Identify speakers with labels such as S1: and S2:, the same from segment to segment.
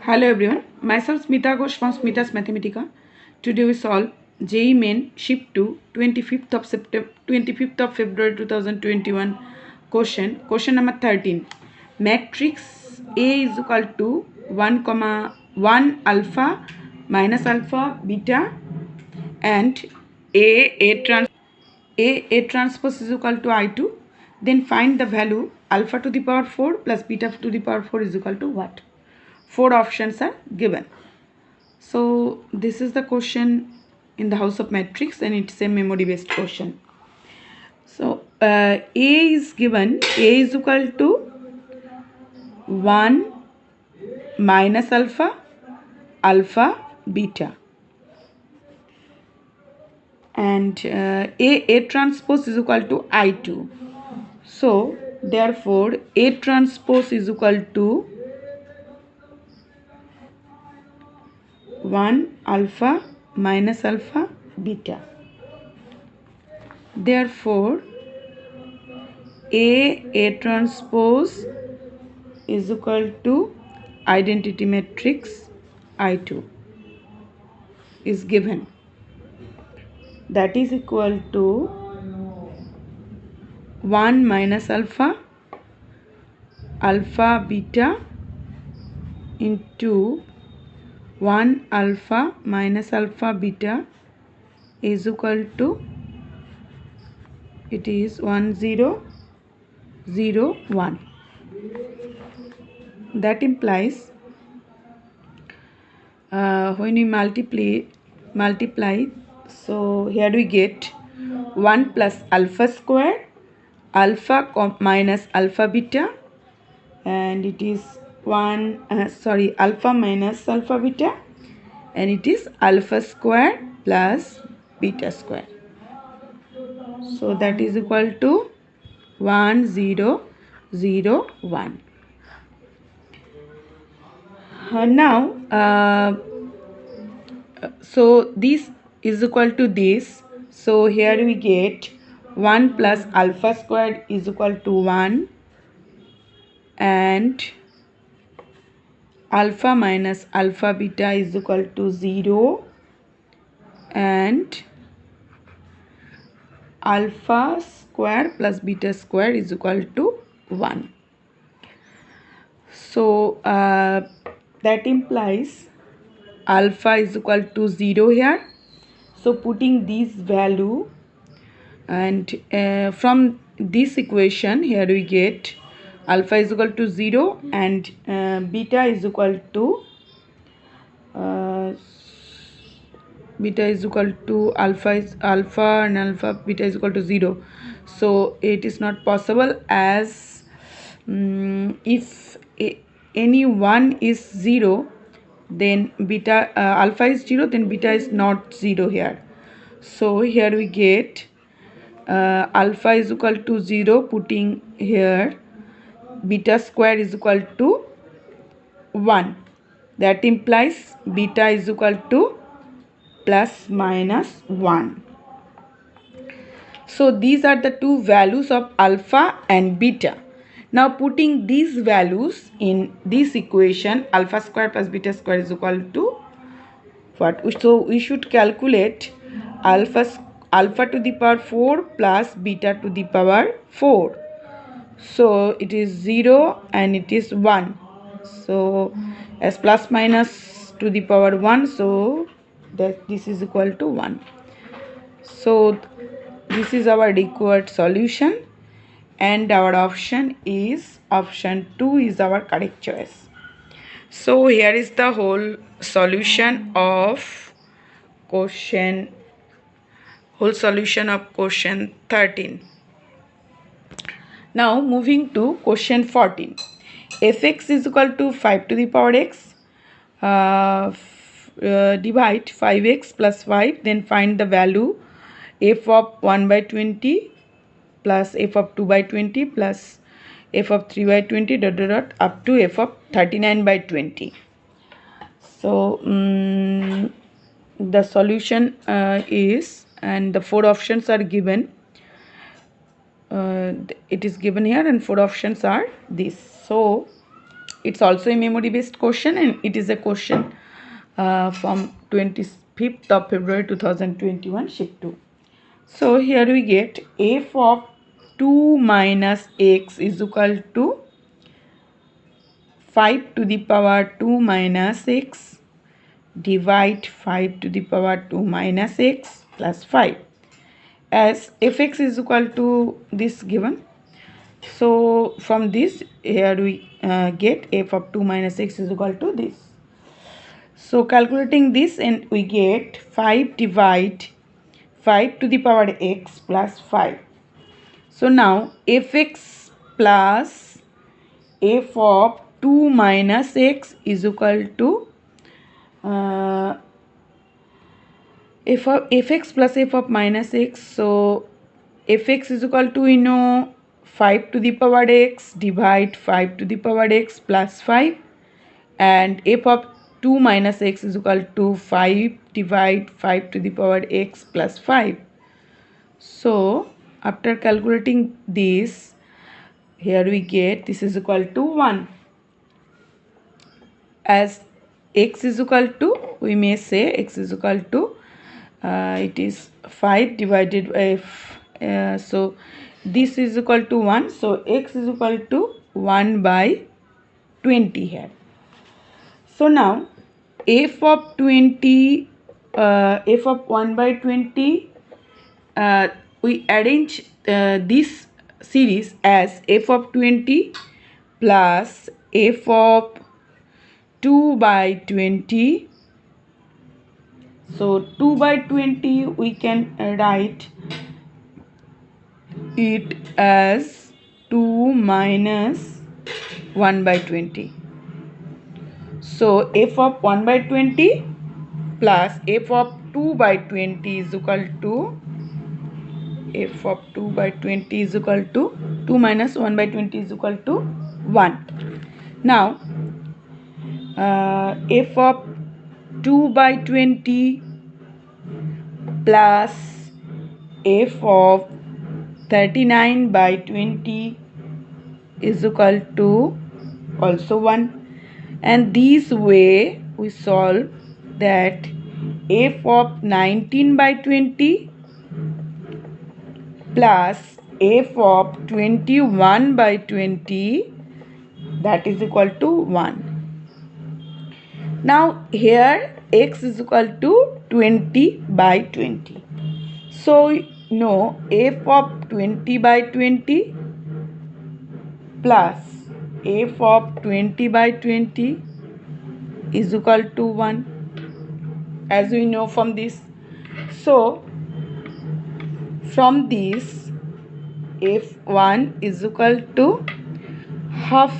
S1: Hello everyone, myself Smita Ghosh from Smita's Mathematica. Today we solve JEE Main Shift 2 25th of September 25th of February 2021 question number 13. Matrix A is equal to 1 comma 1 alpha minus alpha beta and A transpose is equal to I2. Then find the value alpha to the power 4 plus beta to the power 4 is equal to what? Four options are given. So this is the question in the house of matrix and it's a memory based question. So A is given, A is equal to 1 minus alpha, alpha, beta. And A transpose is equal to I2. So therefore A transpose is equal to 1 alpha minus alpha beta. Therefore A transpose is equal to identity matrix I2 is given, that is equal to 1 minus alpha, alpha beta into 1 alpha minus alpha beta is equal to, it is 1 0 0 1. That implies when we multiply, so here we get 1 plus alpha square, alpha minus alpha beta, and it is alpha minus alpha beta, and it is alpha square plus beta square. So that is equal to 1 0 0 1. Now so this is equal to this, so here we get 1 plus alpha squared is equal to 1 and alpha minus alpha beta is equal to 0 and alpha square plus beta square is equal to 1. So that implies alpha is equal to 0 here. So putting this value, and from this equation here we get alpha is equal to 0 and beta is equal to alpha and alpha beta is equal to 0. So it is not possible, as if any one is 0, then beta alpha is 0, then beta is not 0 here. So here we get alpha is equal to 0, putting here beta square is equal to 1. That implies beta is equal to plus minus 1. So these are the two values of alpha and beta. Now putting these values in this equation, alpha square plus beta square is equal to what? So we should calculate alpha to the power 4 plus beta to the power 4. So it is 0 and it is 1. So as plus minus to the power 1, so that this is equal to 1. So this is our required solution, and our option 2 is our correct choice. So here is the whole solution of question 13. Now moving to question 14. Fx is equal to 5 to the power x, divide 5x plus 5, then find the value f of 1 by 20 plus f of 2 by 20 plus f of 3 by 20 dot dot dot up to f of 39 by 20. So the solution is, and the four options are given, it is given here and four options are this. So It's also a memory based question, and it is a question from 25th of February 2021, shift 2. So here we get f of 2 minus x is equal to 5 to the power 2 minus x divide 5 to the power 2 minus x plus 5, as fx is equal to this given. So from this, here we get f of 2 minus x is equal to this. So calculating this, and we get 5 divide 5 to the power x plus 5. So now fx plus f of 2 minus x is equal to f of fx plus f of minus x. So fx is equal to, we know, 5 to the power x divide 5 to the power x plus 5, and f of 2 minus x is equal to 5 divide 5 to the power x plus 5. So after calculating this, here we get this is equal to 1. As x is equal to, we may say x is equal to it is 5 divided by so this is equal to 1, so x is equal to 1 by 20 here. So now f of 20 f of 1 by 20, we arrange this series as f of 20 plus f of 2 by 20. So 2 by 20, we can write it as 2 minus 1 by 20. So f of 1 by 20 plus f of 2 by 20 is equal to f of 2 by 20 is equal to 2 minus 1 by 20 is equal to 1. Now f of 2 by 20 plus f of 39 by 20 is equal to also 1. And this way we solve that f of 19 by 20 plus f of 21 by 20, that is equal to 1. Now here x is equal to 20 by 20. So no, f of 20 by 20 plus f of 20 by 20 is equal to 1, as we know from this. So from this, f1 is equal to half,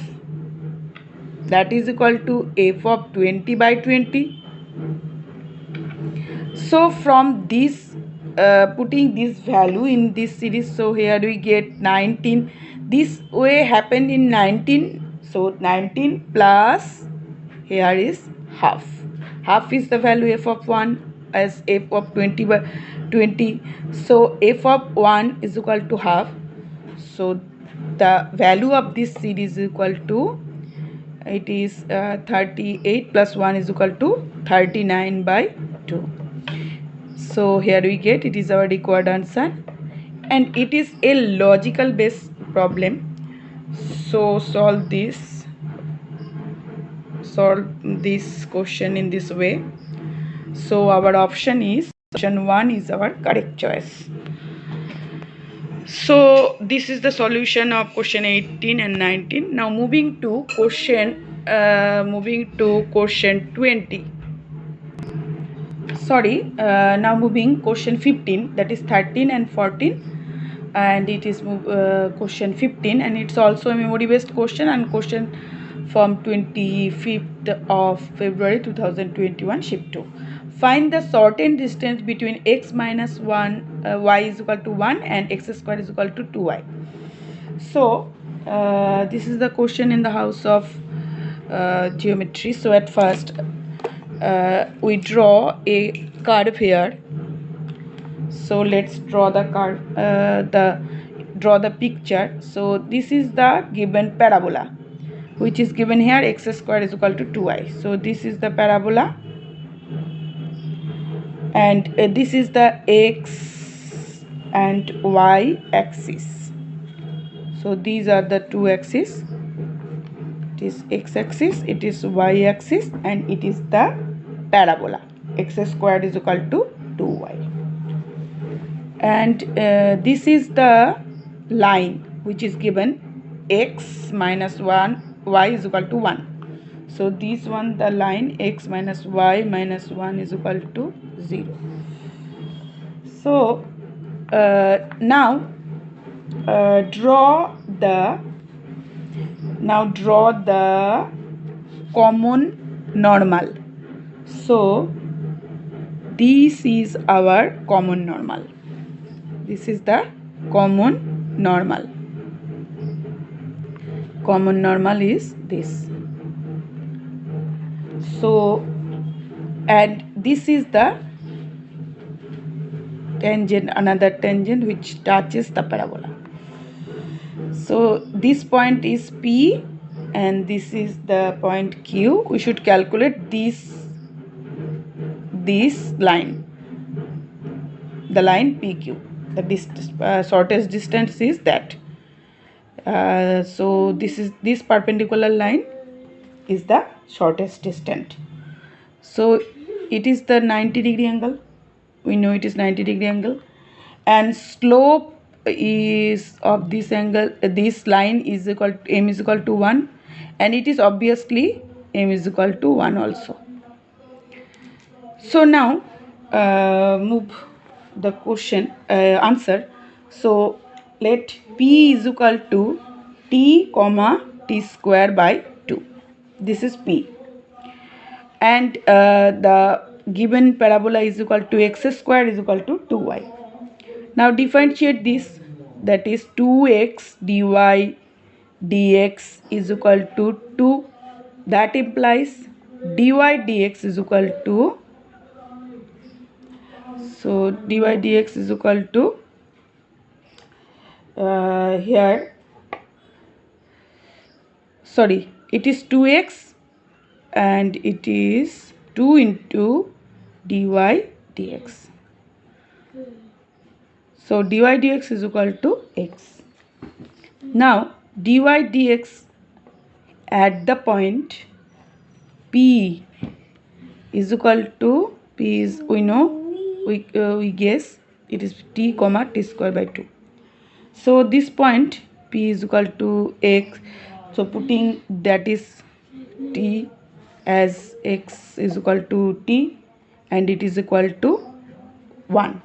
S1: that is equal to f of 20 by 20. So from this, putting this value in this series, so here we get 19. This way happened in 19, so 19 plus here is half. Half is the value f of 1 as f of 20 by 20. So f of 1 is equal to half. So the value of this series is equal to, it is 38 plus 1 is equal to 39 by 2. So here we get, it is our required answer, and it is a logical based problem. So solve this question in this way. So our option 1 is our correct choice. So this is the solution of question 18 and 19. Now moving to question 20. Now moving question 15, that is 13 and 14, and it is question 15, and it's also a memory based question, and question from 25th of February 2021, shift 2. Find the shortened distance between x minus 1 y is equal to 1 and x square is equal to 2y. So this is the question in the house of geometry. So at first we draw a curve here. So let's draw the curve, draw the picture. So this is the given parabola. which is given here, x square is equal to 2y. So this is the parabola, and this is the x and y axis. So these are the two axes. It is x axis, it is y axis, and it is the parabola. X squared is equal to 2y. And this is the line which is given, x minus 1, y is equal to 1. So this one, the line x minus y minus 1 is equal to 0. So now draw the common normal. So this is our common normal. This is the common normal. Common normal is this. So, and this is the tangent, another tangent which touches the parabola. So this point is P and this is the point Q. We should calculate this line, the line PQ. The shortest distance is that. So this perpendicular line is the shortest distance. So it is the 90-degree angle. We know it is 90-degree angle, and slope is of this angle, this line is equal to m is equal to 1, and it is obviously m is equal to 1 also. So now move the question answer. So let P is equal to t comma t square by 2. This is P, and the given parabola is equal to x square is equal to 2y. Now differentiate this, that is 2x dy dx is equal to 2. That implies dy dx is equal to, so dy dx is equal to here, sorry, it is 2x and it is 2 into dy dx. So dy dx is equal to x. Now dy dx at the point P is equal to, P is, we know, we guess it is t comma t square by 2. So this point P is equal to x. So putting that is t as x is equal to t and it is equal to 1.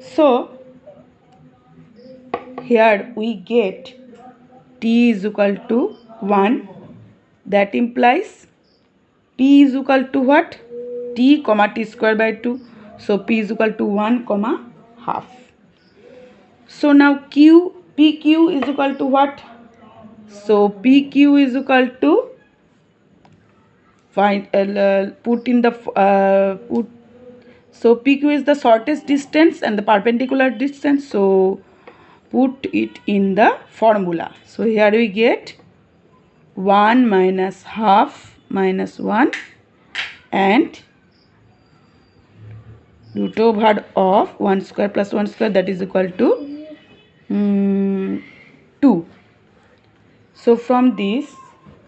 S1: So here we get t is equal to 1. That implies p is equal to what? T comma t square by 2. So p is equal to 1 comma half. So now PQ is equal to what? So PQ is equal to, find put in the so PQ is the shortest distance and the perpendicular distance. So put it in the formula. So here we get 1 minus half minus 1 and root over of 1 square plus 1 square, that is equal to 2. So from this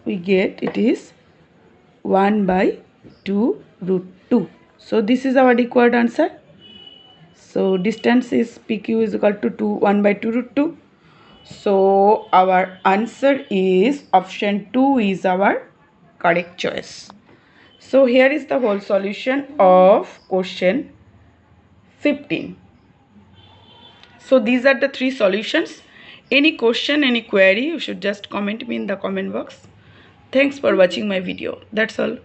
S1: we get it is 1 by 2 root 2. So this is our required answer. So distance is PQ is equal to 1 by 2 root 2. So our answer is option 2 is our correct choice. So here is the whole solution of question 15. So these are the 3 solutions. Any question, any query, you should just comment me in the comment box. Thanks for watching my video. That's all.